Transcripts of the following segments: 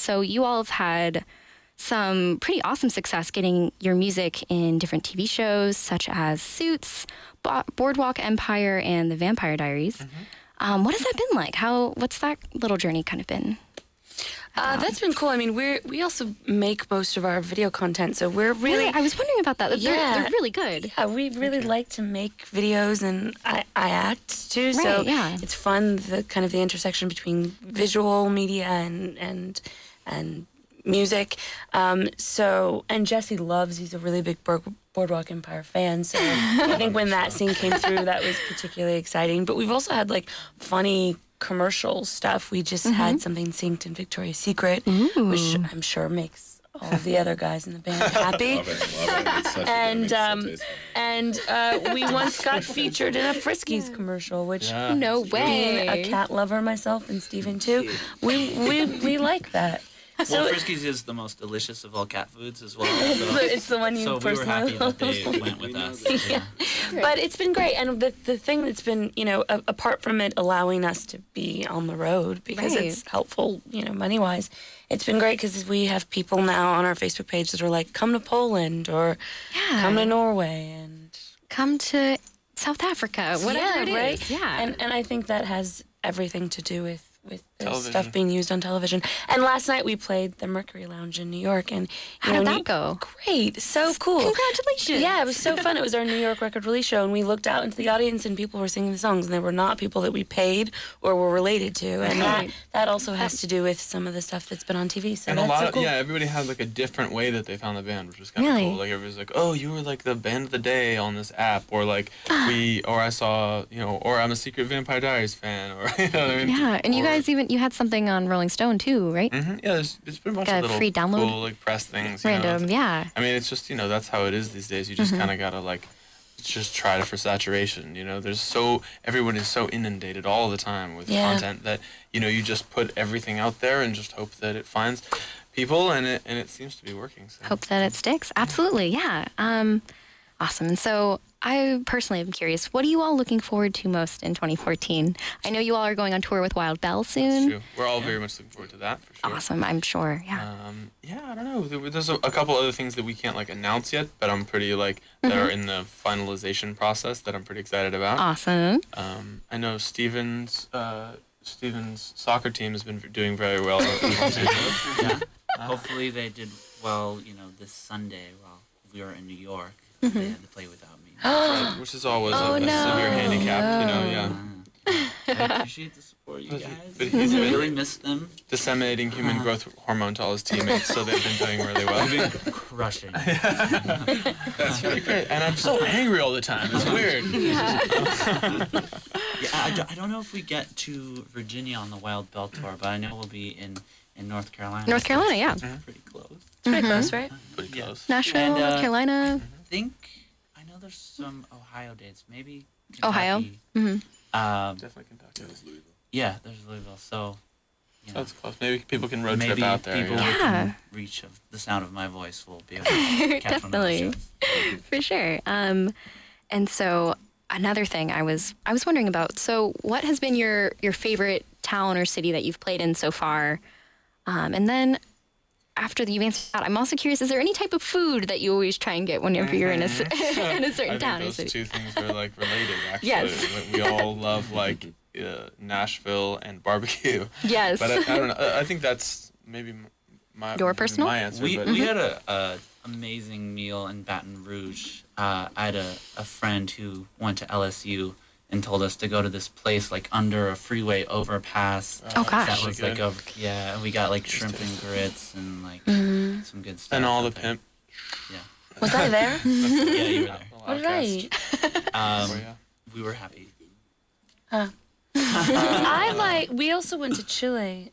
so you all have had some pretty awesome success getting your music in different TV shows, such as Suits, Boardwalk Empire, and The Vampire Diaries. Mm-hmm. What has that been like? What's that little journey kind of been? That's been cool. I mean, we also make most of our video content, so we're really... I was wondering about that. They're really good. Yeah, we really like to make videos, and I act too. Right, so yeah. it's fun, the kind of the intersection between visual media and music. And Jesse he's a really big Boardwalk Empire fan, so I think when that scene came through, that was particularly exciting. But we've also had like funny commercial stuff. We just had something synced in Victoria's Secret, which I'm sure makes all of the other guys in the band happy. Love it. It's such And we once got featured in a Friskies commercial, which No way. being a cat lover myself and Steven too, we like that. Well, Friskies is the most delicious of all cat foods as well. It's the one you so we were personally happy that they went with us. Yeah. But it's been great, and the thing that's been, apart from it allowing us to be on the road, because it's helpful, money-wise, it's been great because we have people now on our Facebook page that are like, come to Poland, or come to Norway, and come to South Africa, whatever it is. Right? Yeah. And I think that has everything to do with the television. stuff being used on television. And last night we played the Mercury Lounge in New York, and how did that go? Great, so cool. Congratulations. Yeah, it was so fun. It was our New York record release show, and we looked out into the audience, and people were singing the songs, and they were not people that we paid or were related to, and that also has to do with some of the stuff that's been on TV. So And that's a lot so of, cool. everybody had like a different way that they found the band, which was kind of Really? cool. Like everybody's like, oh, you were like the band of the day on this app, or like or I saw, or I'm a secret Vampire Diaries fan, or you know what I mean? Yeah, and you guys you had something on Rolling Stone too, right? Yeah, there's been a bunch Like of a little free download? cool like press things. Random, yeah. I mean, it's just that's how it is these days. You just kind of gotta like just try for saturation. There's everyone is so inundated all the time with content that you just put everything out there and just hope that it finds people, and it seems to be working. So. Hope that it sticks. Absolutely, yeah. Awesome. And so I personally am curious, what are you all looking forward to most in 2014? I know you all are going on tour with Wild Bell soon. That's true. We're all very much looking forward to that, for sure. Awesome, I'm sure, yeah. I don't know. There's a couple other things that we can't announce yet, but I'm pretty that are in the finalization process that I'm pretty excited about. Awesome. I know Steven's soccer team has been doing very well. Yeah. Hopefully they did well, this Sunday while we were in New York. They had to play without me. Right, which is always a severe handicap, I appreciate the support, you guys. But he's I really miss them. disseminating human growth hormone to all his teammates, so they've been doing really well. They've been crushing. That's really great. And I'm so angry all the time. It's weird. I don't know if we get to Virginia on the Wild Bell tour, but I know we'll be in North Carolina. North Carolina, yeah. Pretty close. It's pretty close, right? Pretty close. Nashville, And, North Carolina. I know there's some Ohio dates, maybe Kentucky. Ohio? Definitely Kentucky. There's Louisville. Yeah, there's Louisville, so... That's close. Maybe people can road trip maybe out there. people within reach of the sound of my voice will be able to catch one of those Definitely. shows. For sure. And so another thing I was wondering about, so what has been your favorite town or city that you've played in so far? And then after you've answered that, I'm also curious, is there any type of food that you always try and get whenever you're in a certain town or those city? two things are related, actually. Yes. We all love Nashville and barbecue. Yes. But I don't know. I think that's maybe Your personal? my answer. We but had a amazing meal in Baton Rouge. I had a friend who went to LSU and told us to go to this place under a freeway overpass. Oh, gosh. That was and we got shrimp and grits and some good stuff. and all the out there. pimp. Yeah. Was I there? Yeah, you were there. What did I eat? We were happy. We also went to Chile.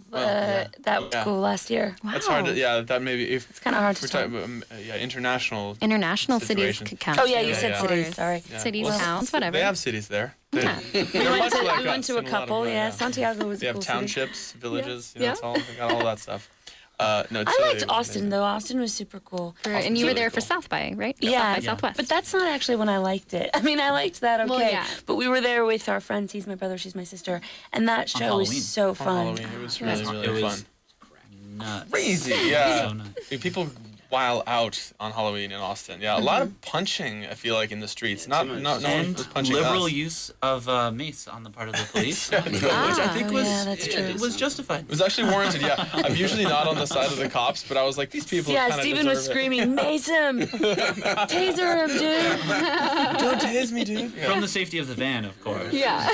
That was cool last year. Wow. That's hard to, that maybe if It's kind of hard we're to talking about international Cities situation. could count. Oh, yeah, you too, said of cities, course. sorry. Yeah. Cities, Well, towns, whatever. They have cities there. Yeah. They're much like We went us to a in lot of couple, ways, Santiago was a They cool have city. townships, villages, Yeah. it's all, they got all that stuff. No, I Chile liked was Austin, amazing. though. Austin was super cool. And you were really there for cool. South by, right? Yeah. South by Yeah. Southwest. But that's not actually when I liked it. I mean, I liked that, okay. Well, yeah. But we were there with our friends. He's my brother, she's my sister. And that show Halloween. was so On fun. Halloween, it was really, really It fun. was nuts. crazy. Yeah. So nuts. I mean, people while out on Halloween in Austin. Yeah, a lot of punching. I feel like in the streets. Not no one And was punching liberal us. use of mace on the part of the police, Yeah, which totally. I think was that's true. it was justified. It was actually warranted. Yeah, I'm usually not on the side of the cops, but I was like, these people. Yeah, kinda Steven was deserve it. screaming, "Mace him! Taser him, dude!" Don't tase me, dude. Yeah. From the safety of the van, of course. Yeah.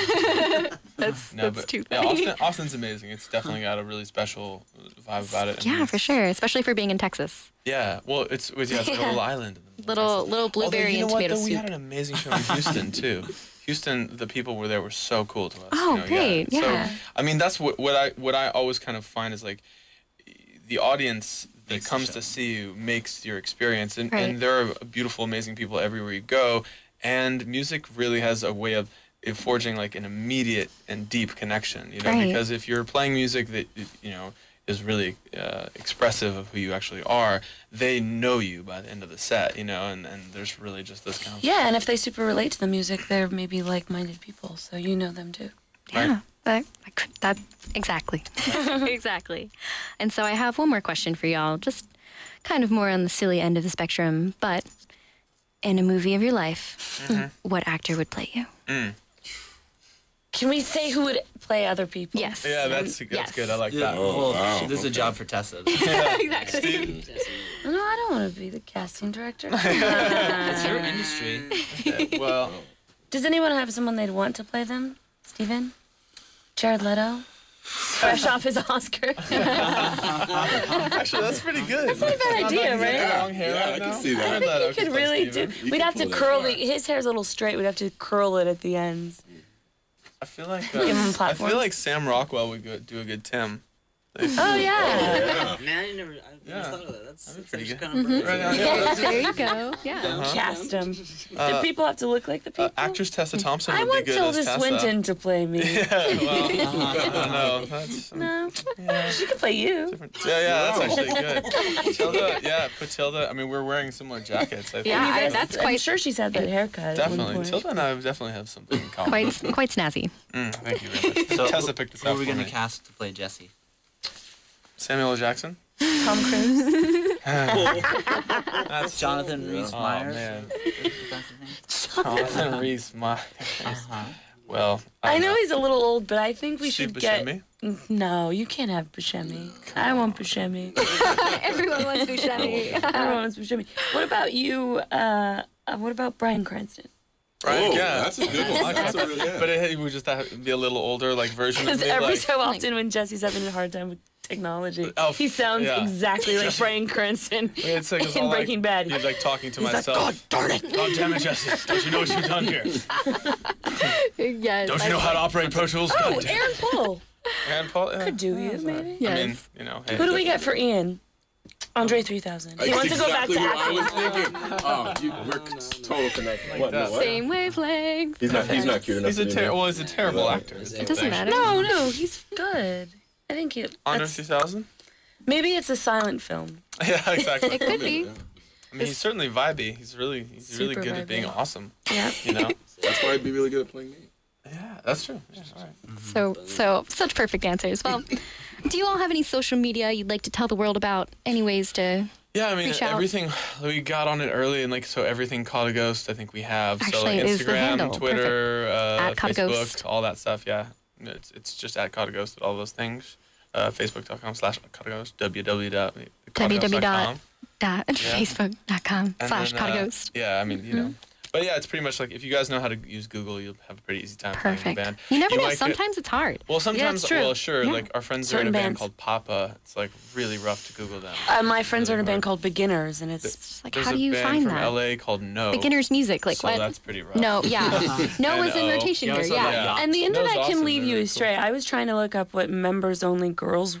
that's No, that's but too yeah, funny. Austin's amazing. It's definitely got a really special vibe about it. I mean, Yeah, for sure. Especially for being in Texas. Yeah, well, it's like a Yeah. little island. In the Little Although, blueberry you know and what, tomato though? We soup. had an amazing show in Houston too. Houston, the people were there were so cool to us. Oh, you know, great, yeah. So, I mean, that's what I always kind of find is like the audience that Makes the comes show. to see you makes your experience, and Right. there are beautiful, amazing people everywhere you go, and music really has a way of it forging like an immediate and deep connection. You know, Right. because if you're playing music that is really expressive of who you actually are, they know you by the end of the set, and there's really just this kind of Yeah, and if they super relate to the music, they're maybe like-minded people, so you know them too. Yeah, that exactly. Exactly. And so I have one more question for y'all, just kind of more on the silly end of the spectrum, but in a movie of your life, what actor would play you? Can we say who would play other people? Yes. Yeah, that's Yes. good. I like Yeah, that. well, wow, this is a job for Tessa. Exactly. No, I don't want to be the casting director. It's your industry. Yeah, well, Does anyone have someone they'd want to play them? Steven? Jared Leto? Fresh off his Oscar. actually, that's pretty good. That's not a bad idea, right? Long hair Yeah, right I can now. see that. Jared Leto You could play really do. Steven. You We'd can have to pull that curl off. his hair's a little straight. We'd have to curl it at the ends. I feel like Give him I platforms. feel like Sam Rockwell would do a good Tim. Oh yeah. Yeah. Man, I never Yeah. thought of that. That's pretty actually good. kind of brilliant. Right now, yeah, that's- There you go. Yeah. Uh-huh. Cast him. Do people have to look like the people? Actress Tessa Thompson I would want be good Tilda as Tessa. Swinton to play me. Yeah, well, I don't know. That's, No, yeah, she could play you. different. Yeah, that's actually good. Tilda, yeah, put Tilda. I mean, we're wearing similar jackets. I think. Yeah, You guys- that's I'm quite- sure she's had that haircut. at one Definitely. point. Tilda and I definitely have something in common. Quite snazzy. Thank you very much. So Tessa picked this who out are we for gonna me. cast to play Jesse? Samuel L. Jackson. Tom Cruise. That's Jonathan Rhys Oh Meyers. man, That's his name. Jonathan Rhys Meyers. Well, I don't know he's a little old, but I think we Steve should get. Buscemi? No, you can't have Buscemi. I want Buscemi. Everyone wants Buscemi. Everyone wants Buscemi. What about you? What about Bryan Cranston? Right, Oh, yeah. that's a good one. That's a really, yeah. But it would just have to be a little older, like version of Because me. every Like, so often when Jesse's having a hard time with technology, Oh, he sounds yeah. exactly like Bryan Cranston it's like, it's in all Breaking like, Bad. He's like talking to He's like, myself. God darn it! God damn it, Jesse! Don't you know what you've done here? Yes. Don't you know how to operate Pro Tools? Oh, God damn Aaron Paul. it. Paul, yeah. Could do you, maybe. Yes. I mean, hey. Who do we get for Ian? Andre 3000. He That's wants to go back exactly to what I acting. was thinking. We're total connection. What? that. What? Same wavelength. He's not cute enough. He's a to be me. well, he's a terrible actor. It doesn't matter. No, he's good. I think he. Under that's- 2000? Maybe it's a silent film. Yeah, exactly. It could be. I mean, he's certainly vibey. He's really Super good at being vibey. awesome. Yeah. You know? That's why I'd be really good at playing me. Yeah, that's true. Yeah, all right. So such perfect answers. Well, do you all have any social media you'd like to tell the world about? Any ways to? Yeah, I mean, Reach out. everything, we got on it early, and so everything Caught a Ghost, I think we have. Actually, so like it is the Instagram, handle. Twitter, At Caught a Facebook, Ghost. all that stuff, yeah. It's just at Caught a Ghost at all those things. Facebook.com/CaughtAGhost, www.caughtaghost.com. Facebook.com/CaughtAGhost. Yeah, I mean, you know. But yeah, it's pretty much like if you guys know how to use Google, you'll have a pretty easy time finding Perfect. a band. You never know. might get- Sometimes it's hard. well, sometimes, it's true. well, sure. Yeah. Like our friends are in Certain a band bands. called Papa. It's like really rough to Google them. My friends are in a Really band hard. called Beginners, and it's It's like, There's how a do you band find from that? LA called No. Beginner's music. Like so what? that's pretty rough. No, yeah. No is in know. rotation You here. also Yeah. Yeah. and the That internet was can awesome. lead They're you really astray. cool. I was trying to look up what members only girls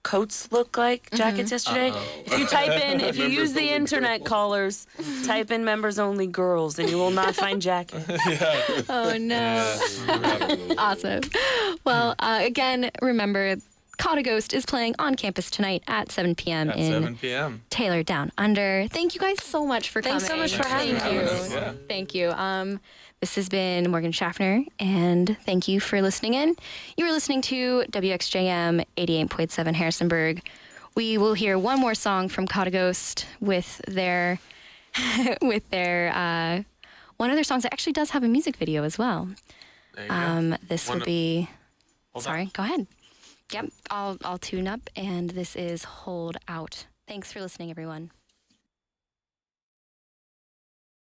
coats look like jackets yesterday. If you type in, if you Members use the only internet girls. callers, type in members only girls, and you will not find jackets. Oh no. Awesome. Well, again, remember, Caught a Ghost is playing on campus tonight at 7 p.m. At in 7 p.m. Taylor Down Under. Thank you guys so much for coming. Thanks so much for having Thank us. you. Yeah. Thank you. This has been Morgan Schaffner, and thank you for listening in. You were listening to WXJM 88.7 Harrisonburg. we will hear one more song from Caught a Ghost with their with their one of their songs that actually does have a music video as well. There you go. This will be. Sorry, go ahead. Yep, I'll tune up, and this is Hold Out. Thanks for listening, everyone.